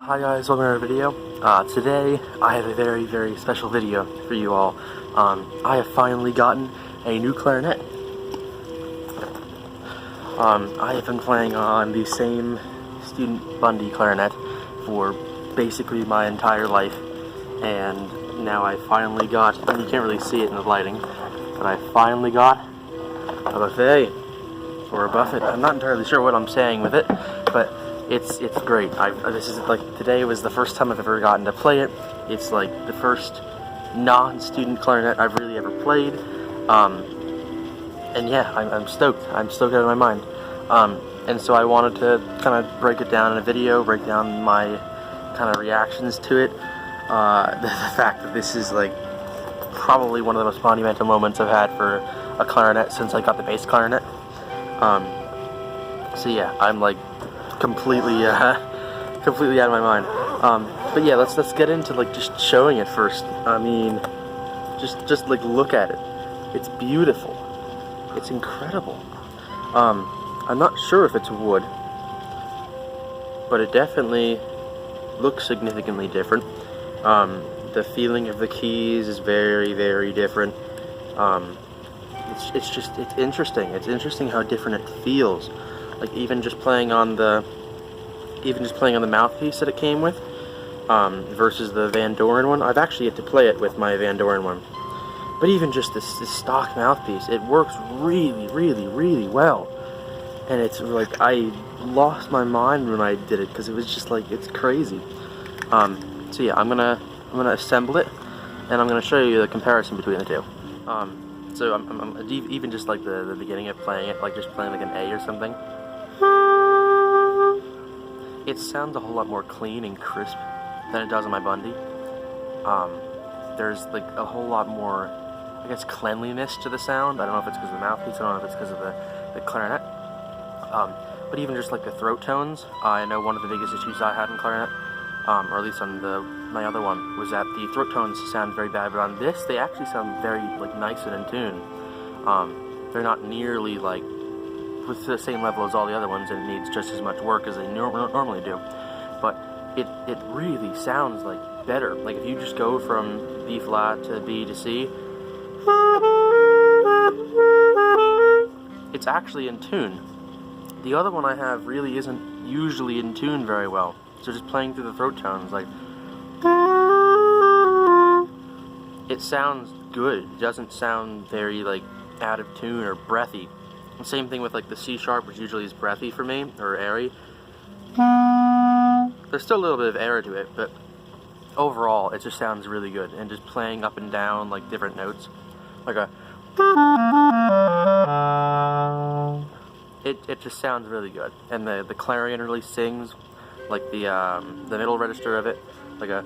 Hi guys, welcome to our video. Today I have a very, very special video for you all. I have finally gotten a new clarinet. I have been playing on the same student Bundy clarinet for basically my entire life, and now I finally got, and you can't really see it in the lighting, but I finally got a buffet, or a buffet. I'm not entirely sure what I'm saying with it, but it's great. This is like, today was the first time I've ever gotten to play it. It's like the first non-student clarinet I've really ever played. And yeah, I'm stoked. I'm stoked out of my mind. And so I wanted to kind of break it down in a video, break down my kind of reactions to it. The fact that this is like probably one of the most monumental moments I've had for a clarinet since I got the bass clarinet. So yeah, I'm like completely out of my mind. But yeah, let's get into like just showing it first. I mean, just like look at it. It's beautiful. It's incredible. I'm not sure if it's wood, but it definitely looks significantly different. The feeling of the keys is very, very different. It's interesting. It's interesting how different it feels. Like even just playing on the mouthpiece that it came with, versus the Van Doren one. I've actually yet to play it with my Van Doren one, but even just this stock mouthpiece, it works really, really, really well. And it's like I lost my mind when I did it because it was just like, it's crazy. So yeah, I'm gonna assemble it, and I'm gonna show you the comparison between the two. So I'm even just like the beginning of playing it, like just playing like an A or something. It sounds a whole lot more clean and crisp than it does on my Bundy. There's like a whole lot more, I guess, cleanliness to the sound. I don't know if it's because of the mouthpiece, I don't know if it's because of the clarinet. But even just like the throat tones, I know one of the biggest issues I had in clarinet, or at least on my other one, was that the throat tones sound very bad, but on this, they actually sound very like nice and in tune. They're not nearly like with the same level as all the other ones, and it needs just as much work as they normally do. But it really sounds like better. Like if you just go from B flat to B to C, it's actually in tune. The other one I have really isn't usually in tune very well. So just playing through the throat tones, like, it sounds good. It doesn't sound very like out of tune or breathy. Same thing with like the C sharp, which usually is breathy for me, or airy. There's still a little bit of air to it, but overall it just sounds really good. And just playing up and down like different notes, like a, it just sounds really good. And the clarion really sings, like the middle register of it, like a.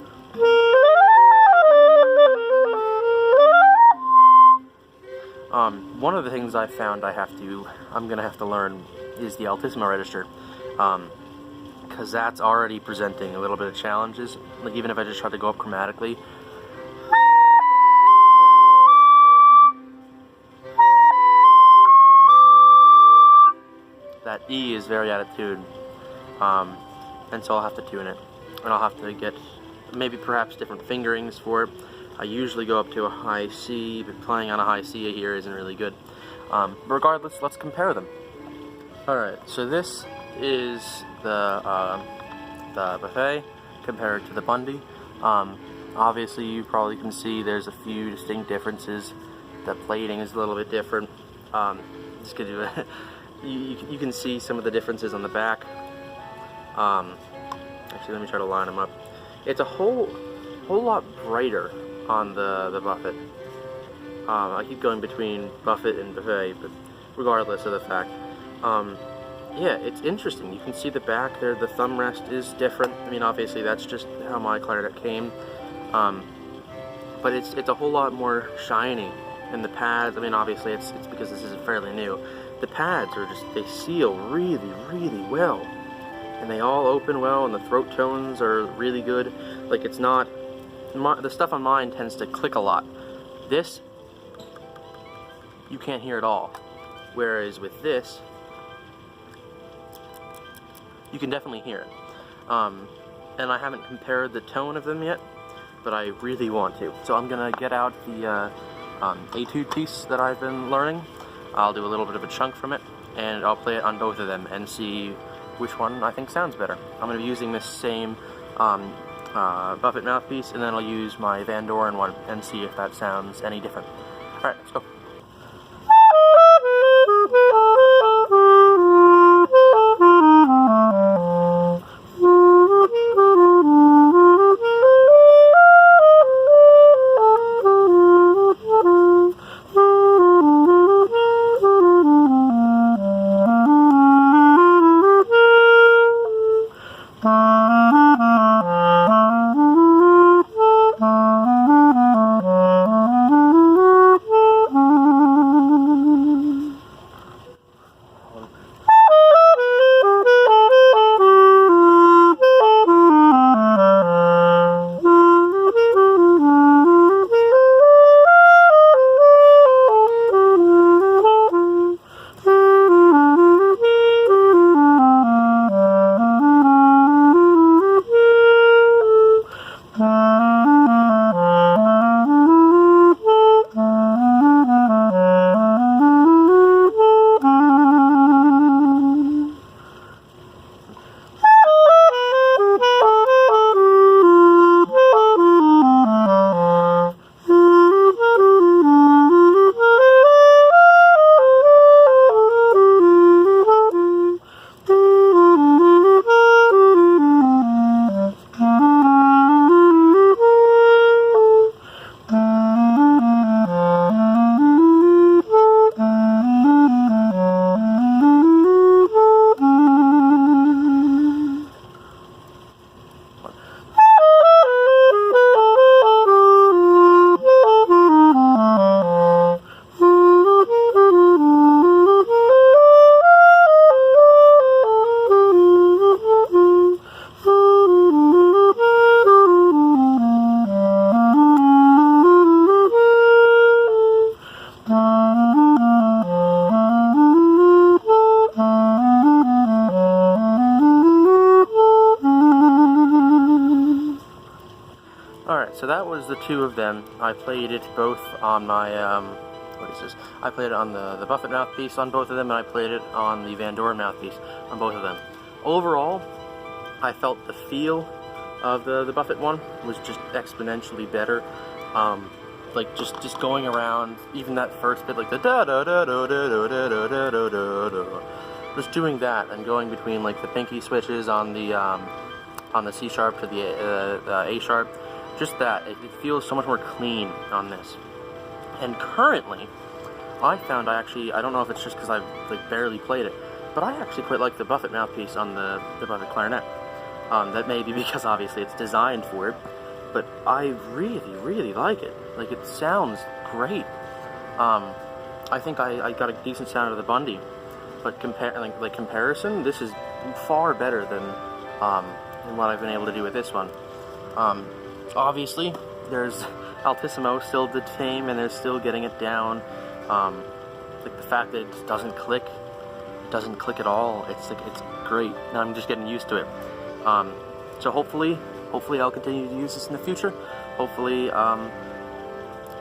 One of the things I found I'm gonna have to learn is the altissimo register, because that's already presenting a little bit of challenges. Like even if I just try to go up chromatically, that E is very out of tune, and so I'll have to tune it, and I'll have to get maybe perhaps different fingerings for it. I usually go up to a high C, but playing on a high C here isn't really good. Regardless, let's compare them. Alright, so this is the buffet compared to the Bundy. Obviously, you probably can see there's a few distinct differences. The plating is a little bit different. Just give you you can see some of the differences on the back. Actually, let me try to line them up. It's a whole lot brighter on the Buffet. I keep going between Buffet and Buffet, but regardless of the fact, yeah, it's interesting. You can see the back there, the thumb rest is different. I mean, obviously that's just how my clarinet came, but it's a whole lot more shiny. And the pads, I mean, obviously it's because this is fairly new. The pads are just, they seal really, really well, and they all open well, and the throat tones are really good. Like, it's not, the stuff on mine tends to click a lot. This, you can't hear at all. Whereas with this, you can definitely hear it. and I haven't compared the tone of them yet, but I really want to. So I'm gonna get out the etude piece that I've been learning. I'll do a little bit of a chunk from it, and I'll play it on both of them and see which one I think sounds better. I'm gonna be using this same Buffet mouthpiece, and then I'll use my Van Doren one and see if that sounds any different. Alright, let's go. Alright, so that was the two of them. I played it both on my, what is this? I played it on the Buffet mouthpiece on both of them, and I played it on the Van Doren mouthpiece on both of them. Overall, I felt the feel of the Buffet one was just exponentially better. Like just going around, even that first bit, like the da da da da da da da da da da da da, just doing that and going between like the pinky switches on the C sharp to the A sharp. Just that, it feels so much more clean on this. And currently, I found I don't know if it's just because I've like barely played it, but I actually quite like the Buffet mouthpiece on the Buffet Clarinet. That may be because obviously it's designed for it, but I really like it. Like, it sounds great. I think I got a decent sound out of the Bundy, but comparison, this is far better than what I've been able to do with this one. Obviously, there's Altissimo still the tame, and they're still getting it down. Like the fact that it just doesn't click at all. It's great. Now I'm just getting used to it. So hopefully I'll continue to use this in the future. Hopefully,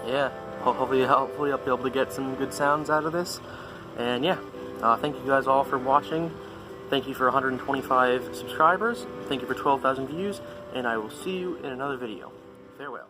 yeah. Hopefully I'll be able to get some good sounds out of this. And yeah, thank you guys all for watching. Thank you for 125 subscribers. Thank you for 12,000 views. And I will see you in another video. Farewell.